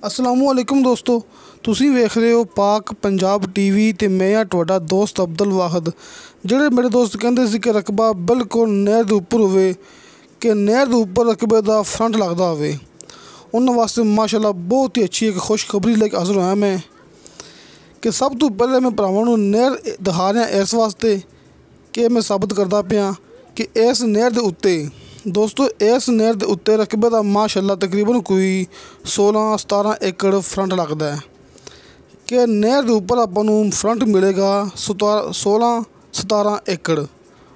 असलामुअलैकुम दोस्तों, तुसीं वेख रहे हो पाक पंजाब टीवी ते मैं हाँ तुहाडा दोस्त अब्दुल वाहिद। ਜਿਹੜੇ मेरे दोस्त कहते सी कि रकबा बिल्कुल नहर के उपर होवे कि नहर के उपर रकबे का फ्रंट लगता होवे, उन्होंने वास्ते माशाअल्लाह बहुत ही अच्छी एक खुशखबरी लेके हाजिर होया मैं कि सब तो पहले मैं भरावां नूं नहर दिखा रहा इस वास्ते कि मैं साबित करदा पिया कि इस नहर के उत्ते दोस्तों इस नहर के उत्ते रकबे का माशाअल्लाह तकरीबन कोई 16-17 एकड़ फ्रंट लगता है कि नहर के उपर आपां नूं फ्रंट मिलेगा 16-17 एकड़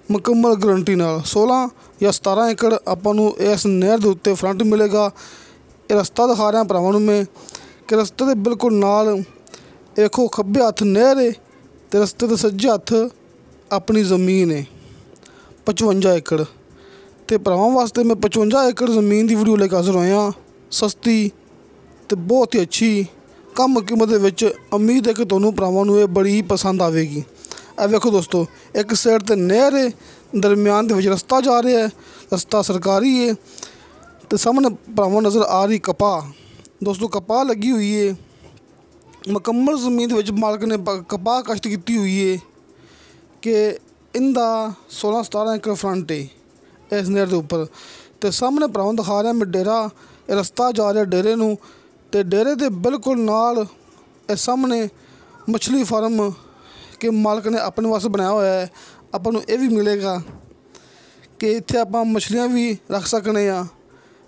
मुकम्मल गारंटी नाल 16 या 17 एकड़ आपां नूं इस नहर के उत्ते फ्रंट मिलेगा। ये रस्ता दिखा रहा भरावां नूं मैं कि रस्ते के बिल्कुल नाल देखो खब्बे हत्थ नहर है तो रस्ते के सज्जे हत्थ अपनी ज़मीन है 55 एकड़। तो भरावां वास्ते मैं 55 एकड़ ज़मीन की वीडियो लेकर हाजिर होया, सस्ती तो बहुत ही अच्छी कम कीमत विच। उम्मीद है कि तुहानूं भरावां नूं ये बड़ी ही पसंद आवेगी। ए वेखो दोस्तों, एक साइड ते नहर है, दरम्यान दे विच रस्ता जा रहा है, रस्ता सरकारी है तो सामने भरावां नज़र आ रही कपाह। दोस्तों कपाह लगी हुई है, मुकम्मल ज़मीन विच मालक ने कपाह काश्त की हुई है कि इनका 16-17 एकड़ फ्रंट है इस नहर के उपर। तो सामने भरावां दिखा रहा मैं ढेरा, रस्ता जा रहा डेरे नूं ते डेरे के बिल्कुल नाल इस सामने मछली फार्म के मालक ने अपने वास्ते बनाया हुआ है। आपां नूं ये भी मिलेगा कि इत्थे आपां मछलियां भी रख सकने आ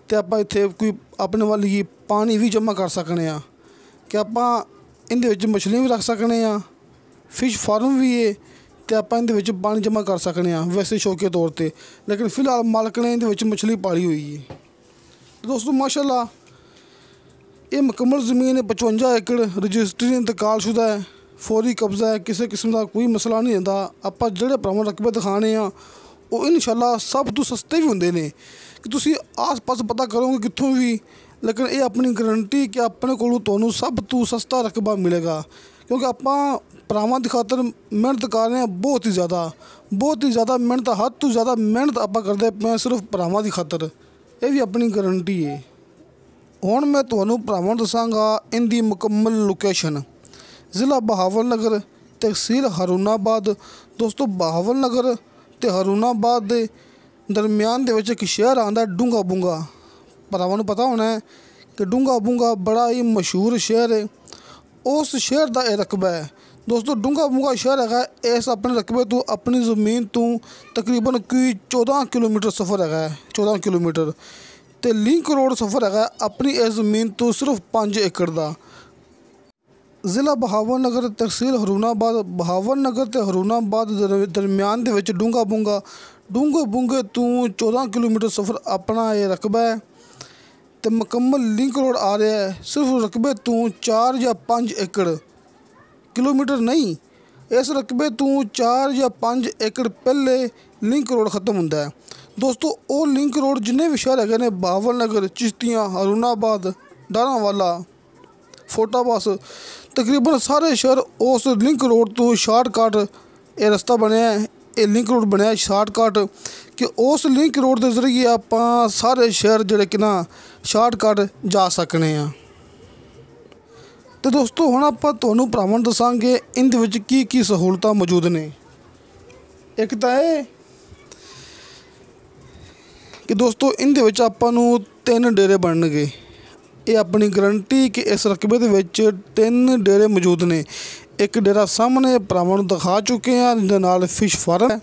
ते आपां इत्थे कोई अपने वाली पानी भी जमा कर सकने आ कि आपां इहदे विच मछलियां भी रख सकने आ, फिश फार्म भी है तो आपां इहदे विच पानी जमा कर सकने आ वैसे शौकीय तौर पर। लेकिन फिलहाल मालक ने इहदे विच मछली पाली हुई है। तो दोस्तों माशाअल्लाह ये मुकम्मल ज़मीन है 55 एकड़, रजिस्ट्री इंतकालशुदा है, फौरी कब्जा है, किसी किस्म का कोई मसला नहीं रहिंदा। आपां जिहड़े भरावां रकबे दिखाने आ वो इंशाअल्लाह सब तो सस्ते भी हुंदे ने कि तुसीं आस पास पता करोगे कित्थों भी, लेकिन ये अपनी गारंटी कि अपने कोलों तुहानूं सब तो सस्ता रकबा मिलेगा क्योंकि आपां भरावां दी खातर मेहनत कर रहे हैं बहुत ही ज़्यादा मेहनत, हद तो ज़्यादा मेहनत आपां करदे पे सिर्फ भरावां दी खातर। ये भी अपनी गारंटी है। हुण मैं तुहानूं भरावां दसांगा इनदी मुकम्मल लोकेशन। ज़िला बहावलनगर, तहसील हरूनाबाद। दोस्तों बहावलनगर ते हरूनाबाद दे दरम्यान दे विच एक शहर आंदा डूंगा बूंगा। भरावां नूं पता होना है कि डूंगा बूंगा बड़ा ही मशहूर शहर है, उस शहर का यह रकबा है। दोस्तों डूंगा बूंगा शहर है इस अपने रकबे तो अपनी ज़मीन तो तकरीबन कोई 14 किलोमीटर सफ़र है, 14 किलोमीटर तो लिंक रोड सफ़र है अपनी इस ज़मीन तो सिर्फ 5 एकड़ का। ज़िला बहावलनगर, तहसील हरूनाबाद। बहावलनगर ते हरूनाबाद दरम्यान दे विच डूंगा बूंगे तो 14 किलोमीटर सफ़र अपना ये रकबा है तो मुकम्मल लिंक रोड आ रहा है सिर्फ रकबे तो 4 या 5 एकड़, किलोमीटर नहीं, इस रकबे तो 4 या 5 एकड़ पहले लिंक रोड ख़त्म होंदा है। दोस्तों वो लिंक रोड जिन्ने भी शहर है बहावलनगर, चिश्तियाँ, हरूनाबाद, डारावाला, फोटाबास, तकरीबन सारे शहर उस लिंक रोड तो शार्टकट ये रस्ता बनया है, ये लिंक रोड बनया शार्टकट कि उस लिंक रोड के जरिए आपां सारे शहर जिहड़े कि ना शार्टकट जा सकने आ। तो दोस्तों हुण आपां तुहानूं भरावां दसांगे इहदे विच की सहूलतां मौजूद ने। एक तां ये कि दोस्तों इहदे विच आपां नूं 3 डेरे बनणगे। ये अपनी गारंटी कि इस रकबे दे विच 3 डेरे मौजूद ने। एक डेरा सामने भरावां नूं दिखा चुके हैं, इहदे नाल फिश फार्म है।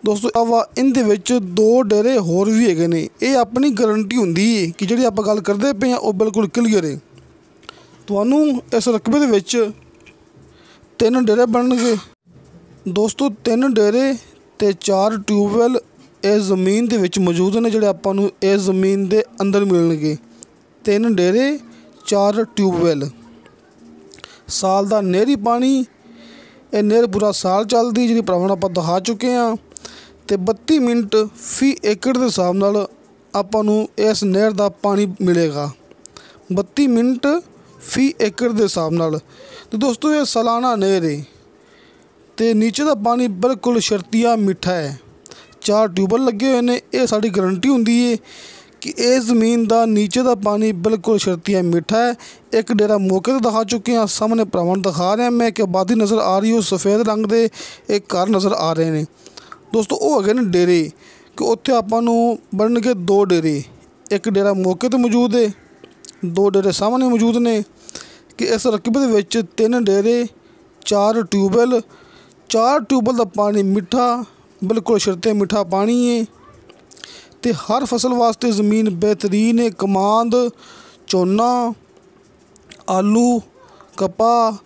दोस्तों इलावा इहदे विच 2 डेरे होर भी हैगे ने। ये अपनी गारंटी हुंदी है कि जिहड़ी आपां गल करदे पे हैं वो बिल्कुल क्लीयर है। तुहानूं इस रकबे दे विच 3 डेरे बनणगे। दोस्तों 3 डेरे ते 4 ट्यूबवैल इस ज़मीन दे विच मौजूद ने जिहड़े आपां नूं इस ज़मीन दे अंदर मिलणगे। 3 डेरे 4 ट्यूबवैल, साल का नहरी पानी, ये नहर पूरा साल चलती जी भरावां आपां दिखा चुके हैं तो 32 मिनट फी एकड़ के हिसाब नाल आपां नूं इस नहर का पानी मिलेगा, 32 मिनट फी एकड़ के हिसाब नाल। तो दोस्तों ये सालाना नहर है तो नीचे का पानी बिल्कुल शर्तिया मिठा है। 4 ट्यूबल लगे हुए हैं। ये साड़ी गारंटी हुंदी है कि इस ज़मीन का नीचे का पानी बिल्कुल शर्तिया मीठा है। एक डेरा मौके तो दिखा चुके हैं, सामने भरावां दिखा रहा मैं कि आबादी नज़र आ रही हो, सफ़ेद रंग के एक घर नज़र आ रहे हैं। दोस्तों वो है ने डेरे कि उत्थे आपां नूं बनणगे 2 डेरे, एक डेरा मौके तो मौजूद है, 2 डेरे सामने मौजूद ने कि इस रकबे दे विच 3 डेरे, 4 ट्यूबवैल, 4 ट्यूबवैल का पानी मिठा, बिल्कुल शर्ते मीठा पानी है। तो हर फसल वास्ते ज़मीन बेहतरीन है। कमांद, झोना, आलू, कपाह,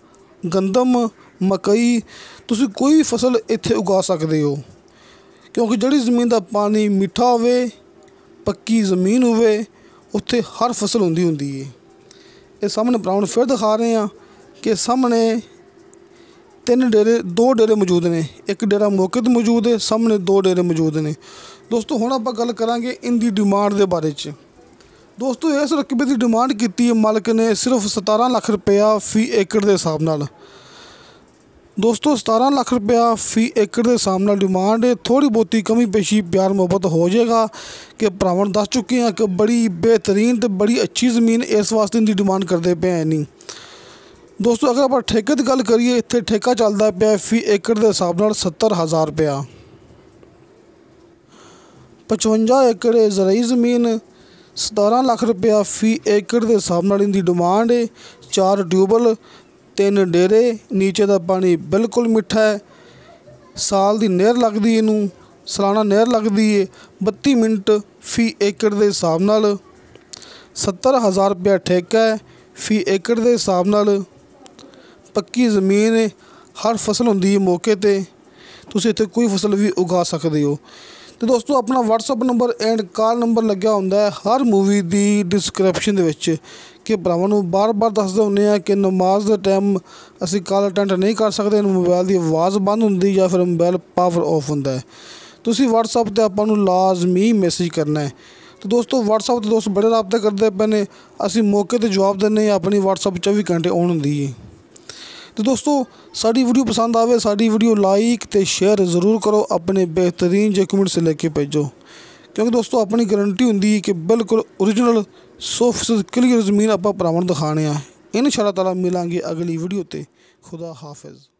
गंदम, मकई, तुसी कोई भी फसल इत्थे उगा सकते हो, क्योंकि जिहड़ी ज़मीन का पानी मिठा होवे, पक्की ज़मीन होवे, उत्थे हर फसल हुंदी है। ये सामने भरावां फिर दिखा रहे हैं कि सामने 2 डेरे मौजूद ने, एक डेरा मौके तो मौजूद है, सामने 2 डेरे मौजूद ने। दोस्तों हुण आपां गल करांगे इनकी डिमांड के बारे च। दोस्तों इस रकबे की डिमांड की है मालक ने सिर्फ 17 लाख रुपया फी एकड़ के हिसाब नाल। दोस्तों 17 लाख रुपया फी एकड़ के हिसाब नाल डिमांड है। थोड़ी बहुती कमी पेशी प्यार मुहब्बत हो जाएगा कि भरावां दस चुके हैं कि बड़ी बेहतरीन तो बड़ी अच्छी ज़मीन इस वास्ते इनकी डिमांड करते पे हैं नहीं। दोस्तों अगर आप ठेके की गल करिए, इत्थे ठेका चलता पाया फी एकड़ के हिसाब नाल 70,000 रुपया। 55 एकड़ ज़रई ज़मीन, 17 लाख रुपया फी एकड़ के हिसाब नाल इनकी डिमांड है। 4 ट्यूबल, 3 डेरे, नीचे का पानी बिल्कुल मिठा है, साल की नहर लगती इनू, सालाना नहर लगती है। 32 मिनट फी एकड़ के हिसाब नाल, 70,000 रुपया ठेका है फी एकड़ के हिसाब नाल। पक्की ज़मीन है, हर फसल होंदी है मौके ते, तुसीं इत्थे कोई फसल भी उगा सकते हो। तो दोस्तों अपना WhatsApp number and call number लग्या हुंदा है हर मूवी की डिस्क्रिप्शन दे विच कि भरावां नूं बार बार दसदे हुंदे आ कि नमाज के टाइम असीं कॉल अटेंड नहीं कर सकते, मोबाइल की आवाज़ बंद हुंदी या फिर मोबाइल पावर ऑफ हुंदा है। तुसीं WhatsApp ते आपां नूं लाजमी मैसेज करना है। तो दोस्तों WhatsApp ते दोस्त बड़े राबते करते पे ने, असीं मौके ते जवाब दिंदे आ, अपनी WhatsApp 24 घंटे ऑन हुंदी है। तो दोस्तों साड़ी वीडियो पसंद आवे, साड़ी वीडियो लाइक तो शेयर ज़रूर करो, अपने बेहतरीन डॉक्यूमेंट से लेके भेजो, क्योंकि दोस्तों अपनी गारंटी होंदी है कि बिल्कुल ओरिजिनल 100% क्लियर ज़मीन आप भरावां नूं दिखाने आ। इंशाअल्लाह ताला मिलांगे अगली वीडियो ते। खुदा हाफिज़।